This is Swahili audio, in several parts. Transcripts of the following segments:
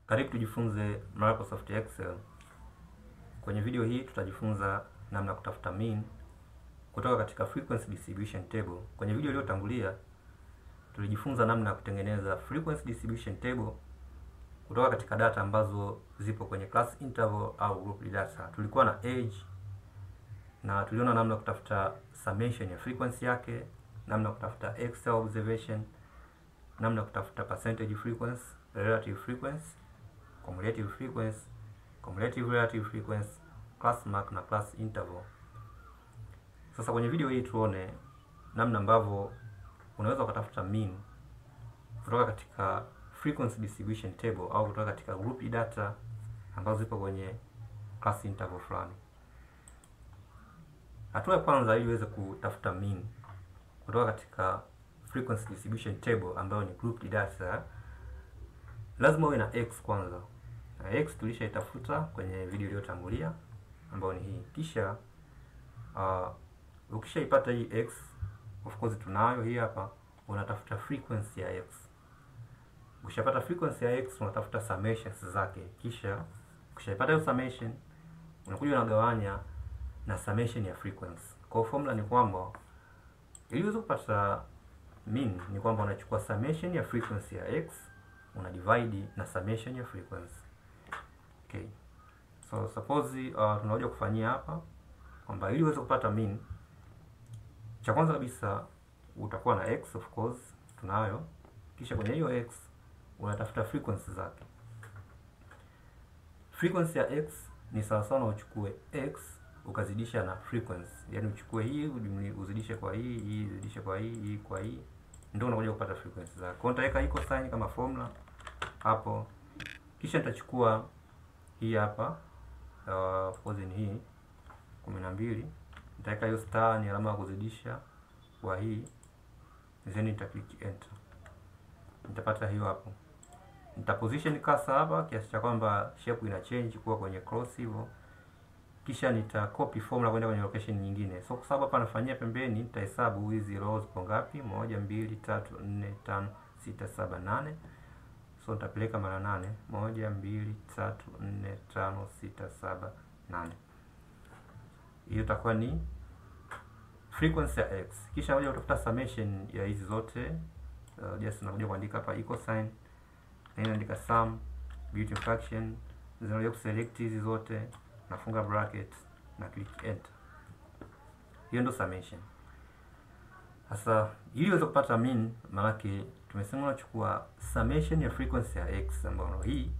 Karibu tujifunze Microsoft Excel. Kwenye video hii tutajifunza namna kutafuta mean kutoka katika frequency distribution table. Kwenye video iliyotangulia tulijifunza namna ya kutengeneza frequency distribution table kutoka katika data ambazo zipo kwenye class interval au group data. Tulikuwa na age na tuliona namna ya kutafuta summation ya frequency yake, namna ya kutafuta Excel observation, namna ya kutafuta percentage frequency, relative frequency, cumulative frequency, cumulative relative frequency, class mark na class interval. Sasa kwenye video hii tuone namna ambavyo unaweza kutafuta mean kutoka katika frequency distribution table au kutoka katika group data ambazo zipo kwenye class interval fulani. Hatua ya kwanza ili uweze kutafuta mean kutoka katika frequency distribution table ambayo ni group data, lazima uwe na x kwanza. Na x tulishaitafuta kwenye video iliyotangulia ambayo ni hii. Kisha ukishaipata hii x, of course tunayo hii hapa, unatafuta frequency ya x. Ukishapata frequency ya x unatafuta summations zake. Kisha ukishapata hiyo summation unakuja unagawanya na summation ya frequency. Kwa formula ni kwamba ili uweze kupata mean ni kwamba unachukua summation ya frequency ya x una divide na summation ya frequency. Okay. So suppose tunakuja kufanyia hapa kwamba ili uweze kupata mean, cha kwanza kabisa utakuwa na x, of course tunayo. Kisha kwenye hiyo x unatafuta frequency zake. Frequency ya x ni sawa sawa na uchukue x ukazidisha na frequency. Yaani uchukue hii uzidishe kwa hii uzidishe kwa hii kwa hii, ndio unakuja kupata frequency zake. Kwa nitaweka iko sign kama formula hapo. Kisha nitachukua hii hapa, of course ni hii 12, nitaweka hiyo star ni alama ya kuzidisha kwa hii, then nita click enter. Nitapata hiyo hapo. Nita position cursor hapa kiasi cha kwamba shape ina change kuwa kwenye cross hivyo. Kisha nita copy formula kwenda kwenye location nyingine. So kwa sababu hapa nafanyia pembeni, nitahesabu hizi rows kwa ngapi? 1 2 3 4 5 6 7 8. So nitapeleka mara 8. 1 2 3 4 5 6 7 8. Hiyo itakuwa ni frequency ya x. Kisha nakuja kutafuta summation ya hizi zote. Just nakuja kuandika hapa equal sign. Na naandika sum built-in fraction. Zinakuja kuselect hizi zote, nafunga bracket na click enter. Hiyo ndio summation. Sasa ili uweze kupata mean, maana tumesema unachukua summation ya frequency ya x ambayo hii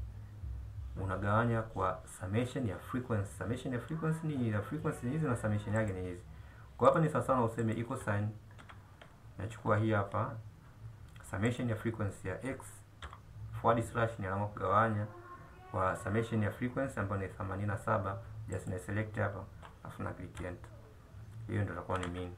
unagawanya kwa summation ya frequency. Summation ya frequency ni ya frequency hizi na summation yake ni hizi. Kwa hapa ni sawa sana useme equal sign, nachukua hii hapa summation ya frequency ya x forward slash ni alama kugawanya kwa summation ya frequency ambayo ni 87, just na select hapa afu na click enter. Hiyo ndio itakuwa ni mean.